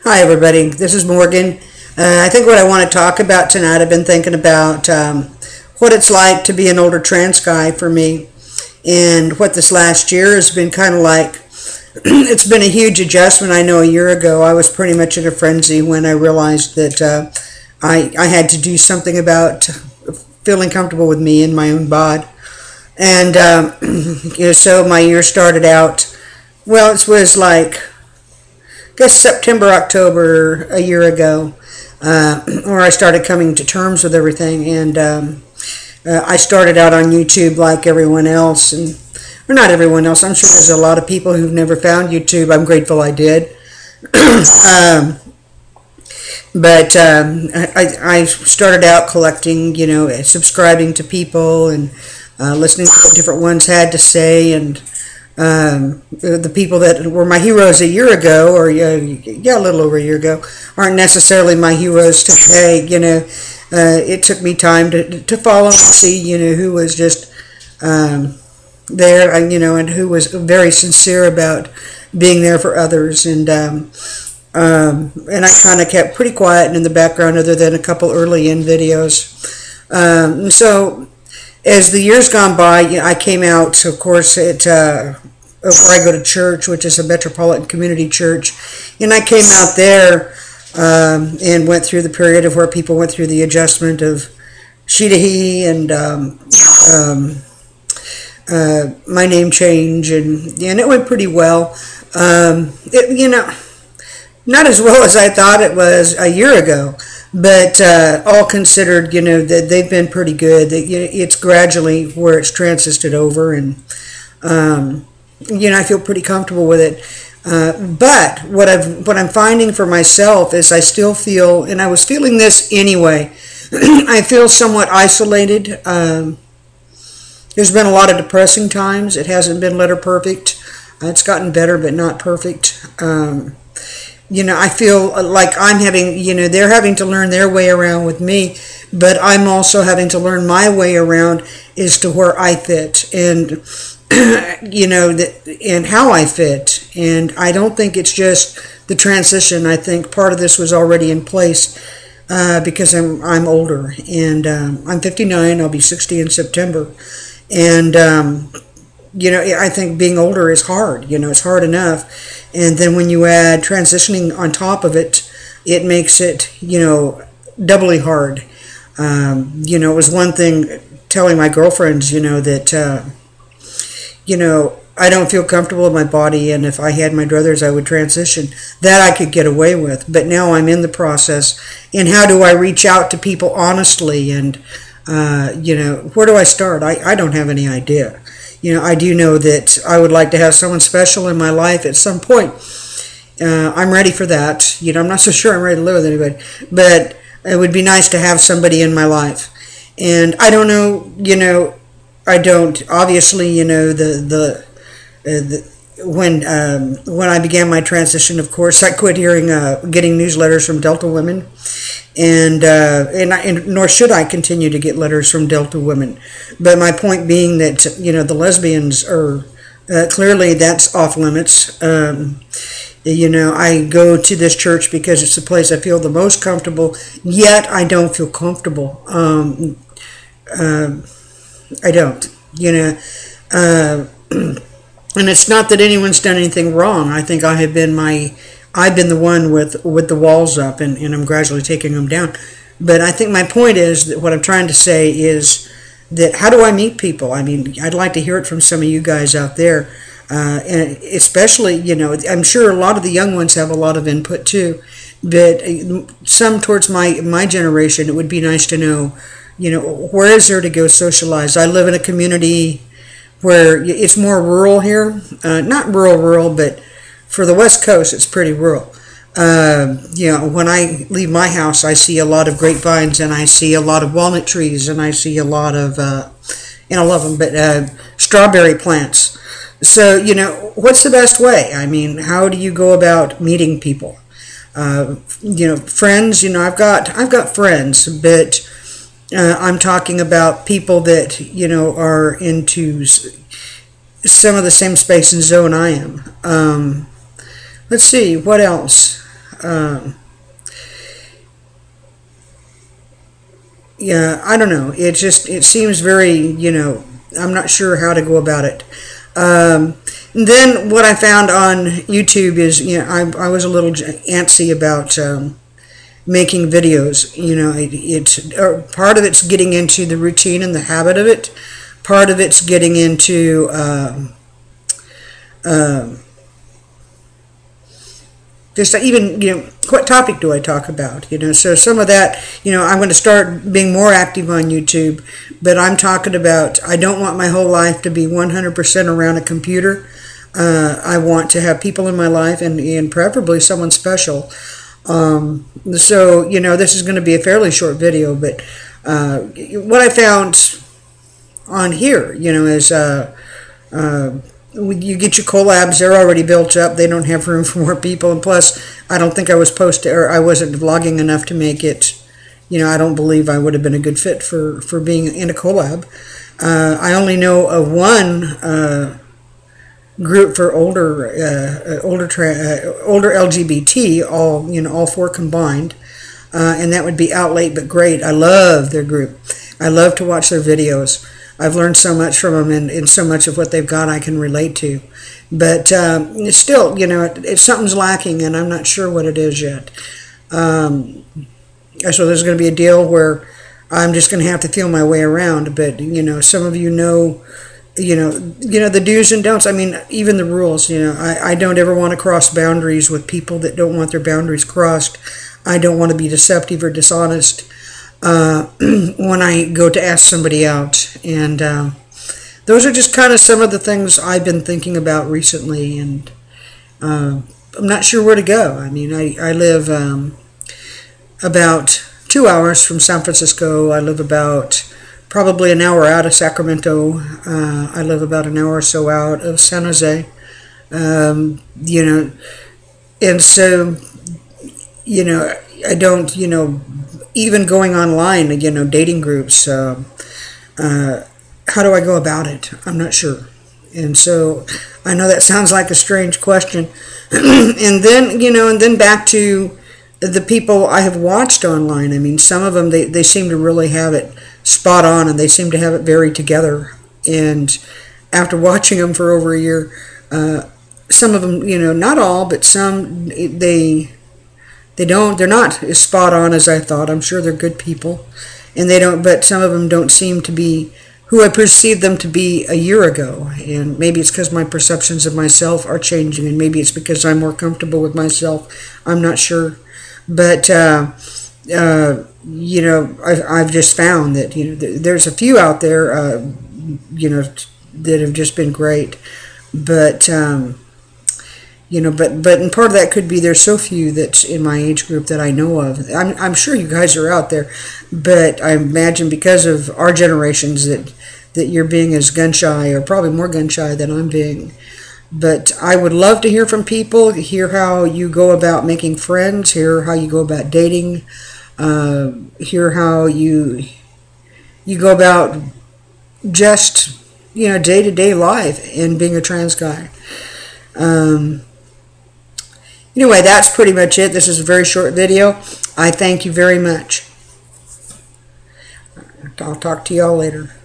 Hi, everybody. This is Morgan. I think what I want to talk about tonight, I've been thinking about what it's like to be an older trans guy for me, and what this last year has been kind of like. It's been a huge adjustment. I know a year ago I was pretty much in a frenzy when I realized that I had to do something about feeling comfortable with me in my own bod. And so my year started out, well, it was like, I guess September, October a year ago, where I started coming to terms with everything. And I started out on YouTube like everyone else, or not everyone else. I'm sure there's a lot of people who've never found YouTube. I'm grateful I did. But I started out collecting, subscribing to people and listening to what different ones had to say, and the people that were my heroes a year ago, or a little over a year ago, aren't necessarily my heroes today. It took me time to follow and see, who was just there, and who was very sincere about being there for others, and I kind of kept pretty quiet and in the background, other than a couple early in videos. So as the years gone by, I came out, of course, at where I go to church, which is a metropolitan community church, and I came out there and went through the period of where people went through the adjustment of she to he, and my name change, and it went pretty well. Not as well as I thought it was a year ago, but all considered, that they've been pretty good. That it's gradually where it's transisted over, and I feel pretty comfortable with it. But what I'm finding for myself is I still feel, and I was feeling this anyway, I feel somewhat isolated. There's been a lot of depressing times. It hasn't been letter perfect. It's gotten better, but not perfect. I feel like I'm having, they're having to learn their way around with me, but I'm also having to learn my way around as to where I fit, and, and how I fit. And I don't think it's just the transition. I think part of this was already in place because I'm older, and I'm 59. I'll be 60 in September. And, I think being older is hard. It's hard enough. And then when you add transitioning on top of it, it makes it, doubly hard. It was one thing telling my girlfriends, that, I don't feel comfortable in my body, and if I had my druthers, I would transition. That I could get away with. But now I'm in the process. And how do I reach out to people honestly? And, where do I start? I don't have any idea. I do know that I would like to have someone special in my life at some point. I'm ready for that. I'm not so sure I'm ready to live with anybody, but it would be nice to have somebody in my life. And I don't know, I don't, obviously, when I began my transition, of course, I quit getting newsletters from Delta women, and nor should I continue to get letters from Delta women. But my point being that the lesbians are clearly, that's off limits. I go to this church because it's the place I feel the most comfortable. Yet I don't feel comfortable. I don't. And it's not that anyone's done anything wrong. I think I've been the one with the walls up, and I'm gradually taking them down. But I think my point is that what I'm trying to say is that how do I meet people? I mean, I'd like to hear it from some of you guys out there. And especially, I'm sure a lot of the young ones have a lot of input too. But some towards my generation, it would be nice to know, where is there to go socialize? I live in a community where it's more rural here. Not rural, but for the West Coast, it's pretty rural. When I leave my house, I see a lot of grapevines, and I see a lot of walnut trees, and I see a lot of, and I love them, but strawberry plants. So, what's the best way? I mean, how do you go about meeting people? Friends, I've got friends, but I'm talking about people that, are into some of the same space and zone I am. Let's see, what else? Yeah, I don't know. It seems very, I'm not sure how to go about it. And then what I found on YouTube is, I was a little antsy about making videos. Part of it's getting into the routine and the habit of it. Part of it's getting into just even, what topic do I talk about? So some of that, I'm going to start being more active on YouTube, but I'm talking about, I don't want my whole life to be 100% around a computer. I want to have people in my life and preferably someone special. So, this is going to be a fairly short video, but what I found on here, is you get your collabs, they're already built up, they don't have room for more people, and plus I don't think I wasn't vlogging enough to make it, I don't believe I would have been a good fit for being in a collab. I only know of one group for older LGBT, all four combined, and that would be Out Late But Great. I love their group. I love to watch their videos. I've learned so much from them, and so much of what they've got I can relate to. But it's still, something's lacking, and I'm not sure what it is yet. So there's going to be a deal where I'm just going to have to feel my way around. But some of the do's and don'ts. I mean, even the rules. I don't ever want to cross boundaries with people that don't want their boundaries crossed. I don't want to be deceptive or dishonest when I go to ask somebody out. And those are just kind of some of the things I've been thinking about recently, and I'm not sure where to go. I mean, I live about 2 hours from San Francisco. I live about probably an hour out of Sacramento. I live about an hour or so out of San Jose. And so, I don't, even going online, dating groups, how do I go about it? I'm not sure. And so I know that sounds like a strange question. And then back to the people I have watched online. I mean, some of them, they seem to really have it spot on, and they seem to have it very together. And after watching them for over a year, some of them, not all, but some, they're not as spot on as I thought. I'm sure they're good people, but some of them don't seem to be who I perceived them to be a year ago. And maybe it's because my perceptions of myself are changing, and maybe it's because I'm more comfortable with myself. I'm not sure. But, I've just found that, there's a few out there, that have just been great. But, but and part of that could be there's so few that's in my age group that I know of. I'm sure you guys are out there, but I imagine because of our generations that you're being as gun shy, or probably more gun shy than I'm being. But I would love to hear from people, hear how you go about making friends, hear how you go about dating, hear how you go about just, day-to-day life and being a trans guy. Anyway, that's pretty much it. This is a very short video. I thank you very much. I'll talk to y'all later.